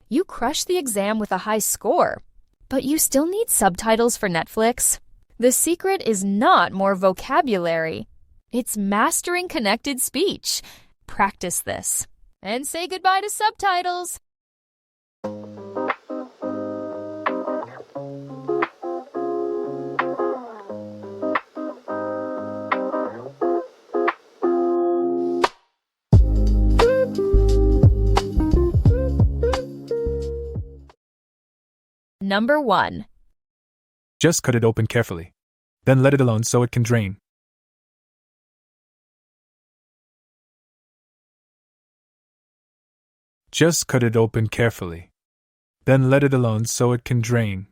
You crushed the exam with a high score, but you still need subtitles for Netflix? The secret is not more vocabulary. It's mastering connected speech. Practice this and say goodbye to subtitles. Number 1. Just cut it open carefully. Then let it alone so it can drain. Just cut it open carefully. Then let it alone so it can drain.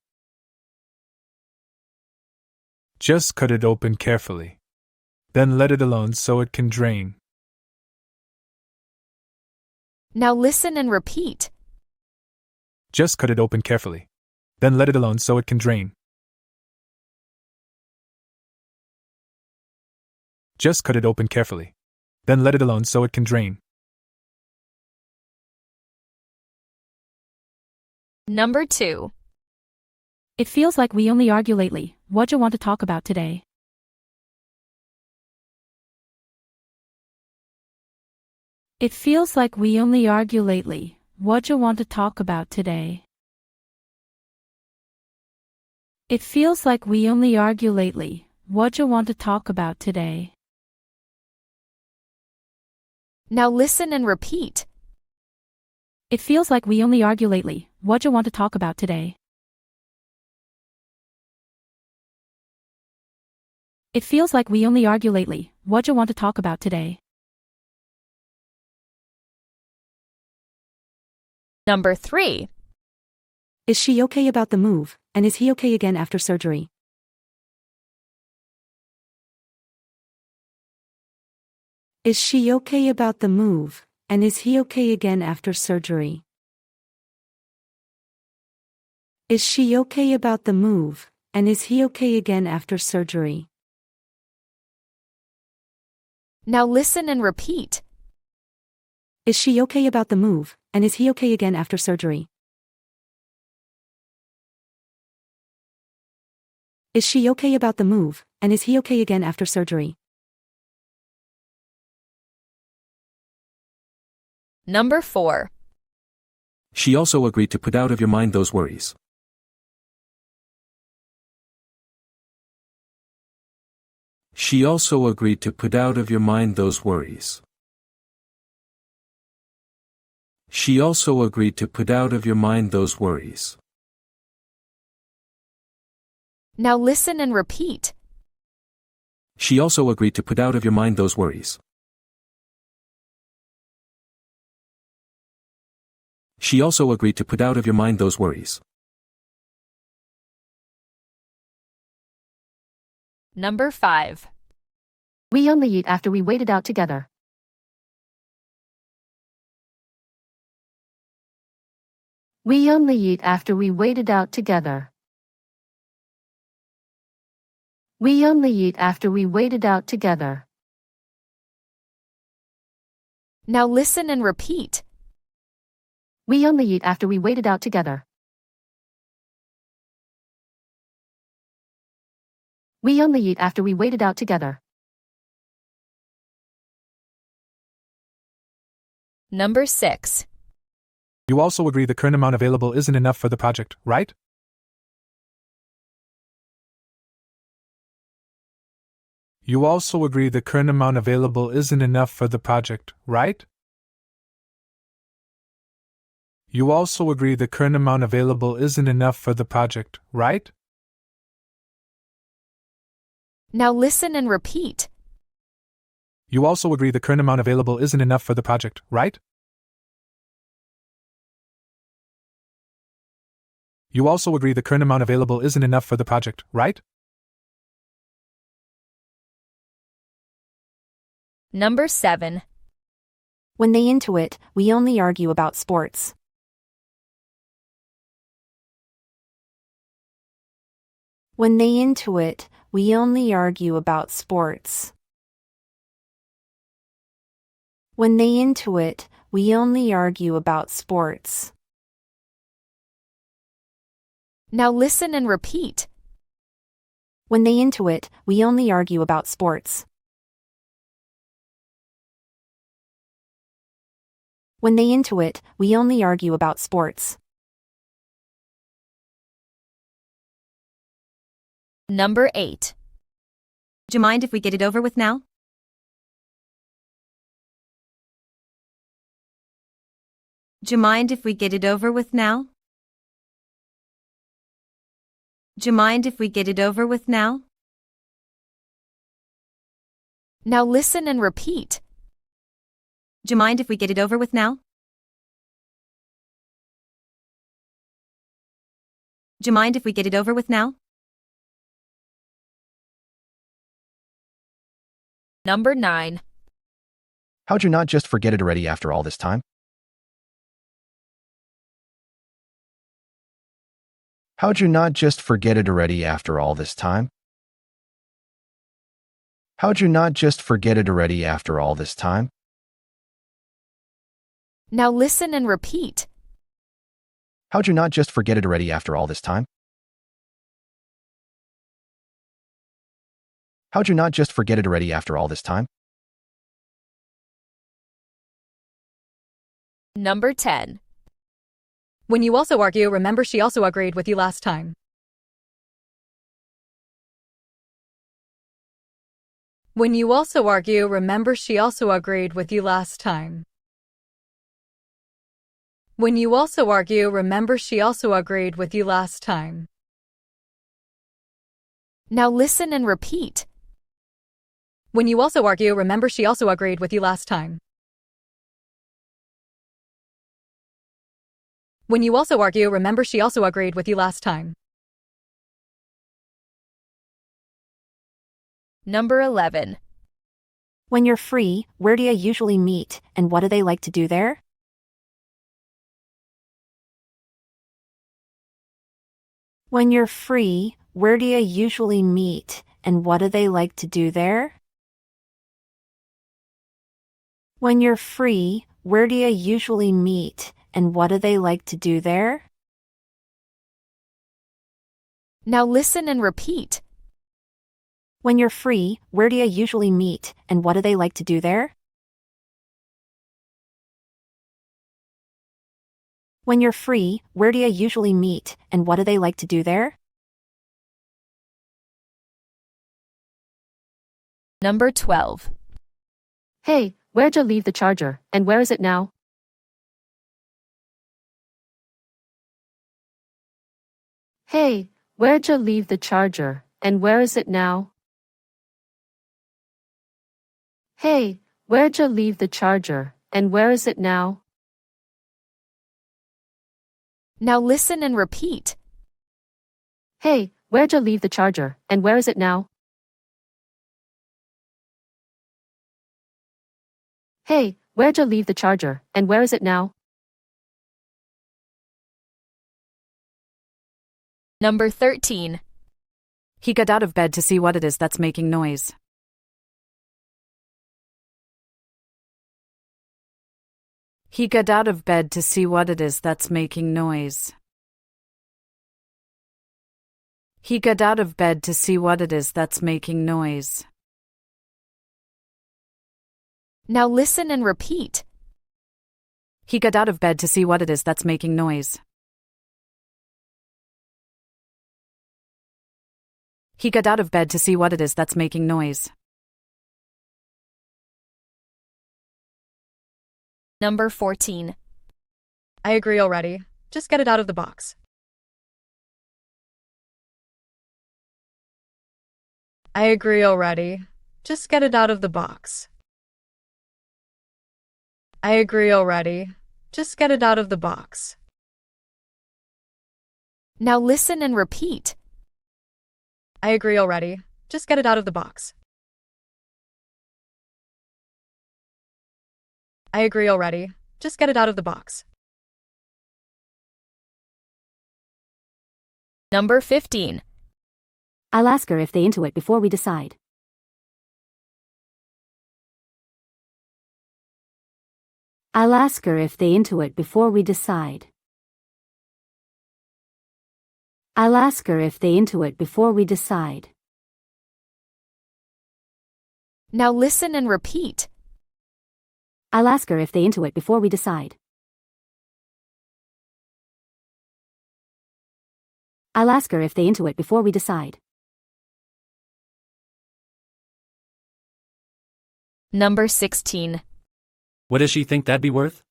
Just cut it open carefully. Then let it alone so it can drain. Now listen and repeat. Just cut it open carefully. Then let it alone so it can drain. Just cut it open carefully. Then let it alone so it can drain. Number 2. It feels like we only argue lately. What you want to talk about today? It feels like we only argue lately. What you want to talk about today? It feels like we only argue lately. What you want to talk about today? Now listen and repeat. It feels like we only argue lately. What you want to talk about today? It feels like we only argue lately. What you want to talk about today? Number 3. Is she okay about the move, and is he okay again after surgery? Is she okay about the move, and is he okay again after surgery? Is she okay about the move, and is he okay again after surgery? Now listen and repeat. Is she okay about the move, and is he okay again after surgery? Is she okay about the move, and is he okay again after surgery? Number 4. She also agreed to put out of your mind those worries. She also agreed to put out of your mind those worries. She also agreed to put out of your mind those worries. Now listen and repeat. She also agreed to put out of your mind those worries. She also agreed to put out of your mind those worries. Number 5. We only eat after we wait it out together. We only eat after we wait it out together. We only eat after we wait it out together. Now listen and repeat. We only eat after we wait it out together. We only eat after we wait it out together. Number 6. You also agree the current amount available isn't enough for the project, right? You also agree the current amount available isn't enough for the project, right? You also agree the current amount available isn't enough for the project, right? Now listen and repeat. You also agree the current amount available isn't enough for the project, right? You also agree the current amount available isn't enough for the project, right? Number 7. When they into it, we only argue about sports. When they into it, we only argue about sports. When they into it, we only argue about sports. Now listen and repeat. When they into it, we only argue about sports. When they into it, we only argue about sports. Number 8. Do you mind if we get it over with now? Do you mind if we get it over with now? Do you mind if we get it over with now? Now listen and repeat. Do you mind if we get it over with now? Do you mind if we get it over with now? Number 9. How'd you not just forget it already after all this time? How'd you not just forget it already after all this time? How'd you not just forget it already after all this time? Now listen and repeat. How'd you not just forget it already after all this time? How'd you not just forget it already after all this time? Number 10. When you also argue, remember she also agreed with you last time. When you also argue, remember she also agreed with you last time. When you also argue, remember she also agreed with you last time. Now listen and repeat. When you also argue, remember she also agreed with you last time. When you also argue, remember she also agreed with you last time. Number 11. When you're free, where do you usually meet, and what do they like to do there? When you're free, where do you usually meet, and what do they like to do there? When you're free, where do you usually meet, and what do they like to do there? Now listen and repeat. When you're free, where do you usually meet, and what do they like to do there? When you're free, where do you usually meet, and what do they like to do there? Number 12. Hey, where'd you leave the charger, and where is it now? Hey, where'd you leave the charger, and where is it now? Hey, where'd you leave the charger, and where is it now? Now listen and repeat. Hey, where'd you leave the charger, and where is it now? Hey, where'd you leave the charger, and where is it now? Number 13. He got out of bed to see what it is that's making noise. He got out of bed to see what it is that's making noise. He got out of bed to see what it is that's making noise. Now listen and repeat. He got out of bed to see what it is that's making noise. He got out of bed to see what it is that's making noise. Number 14. I agree already. Just get it out of the box. I agree already. Just get it out of the box. I agree already. Just get it out of the box. Now listen and repeat. I agree already. Just get it out of the box. I agree already. Just get it out of the box. Number 15. I'll ask her if they into it before we decide. I'll ask her if they into it before we decide. I'll ask her if they into it before we decide. Now listen and repeat. I'll ask her if they into it before we decide. I'll ask her if they into it before we decide. Number 16. What does she think that'd be worth?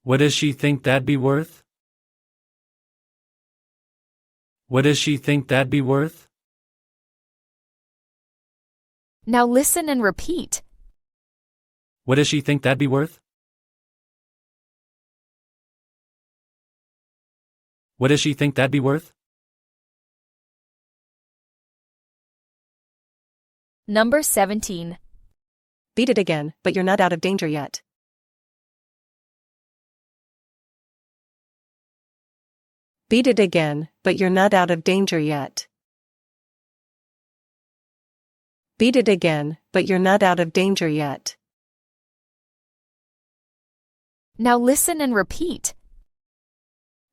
What does she think that'd be worth? What does she think that'd be worth? Now listen and repeat. What does she think that'd be worth? What does she think that'd be worth? Number 17. Beat it again, but you're not out of danger yet. Beat it again, but you're not out of danger yet. Beat it again, but you're not out of danger yet. Now listen and repeat.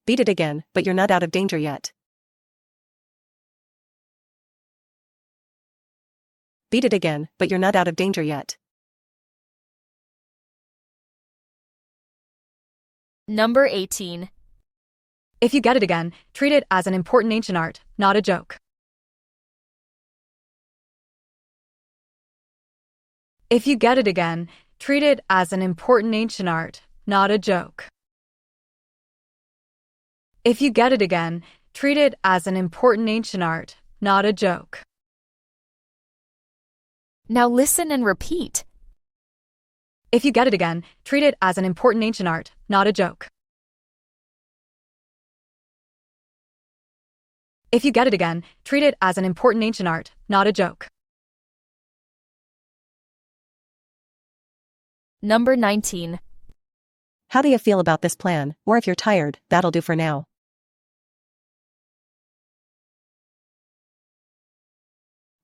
Beat it again, but you're not out of danger yet. Beat it again, but you're not out of danger yet. Number 18. If you get it again, treat it as an important ancient art, not a joke. If you get it again, treat it as an important ancient art, not a joke. If you get it again, treat it as an important ancient art, not a joke. Now listen and repeat. If you get it again, treat it as an important ancient art, not a joke. If you get it again, treat it as an important ancient art, not a joke. Number 19. How do you feel about this plan? Or if you're tired, that'll do for now.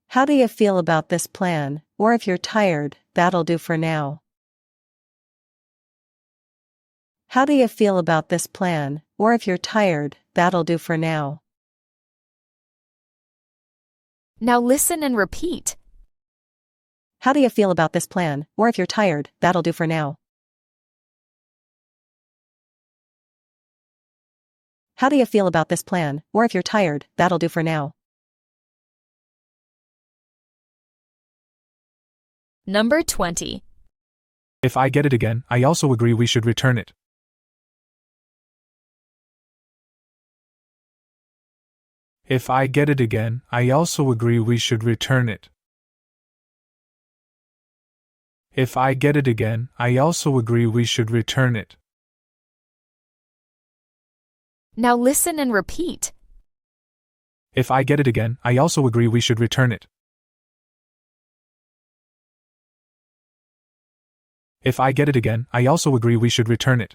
How do you feel about this plan? Or if you're tired, that'll do for now. How do you feel about this plan? Or if you're tired, that'll do for now. Now listen and repeat. How do you feel about this plan? Or if you're tired, that'll do for now. How do you feel about this plan? Or if you're tired, that'll do for now. Number 20. If I get it again, I also agree we should return it. If I get it again, I also agree we should return it. If I get it again, I also agree we should return it. Now listen and repeat. If I get it again, I also agree we should return it. If I get it again, I also agree we should return it.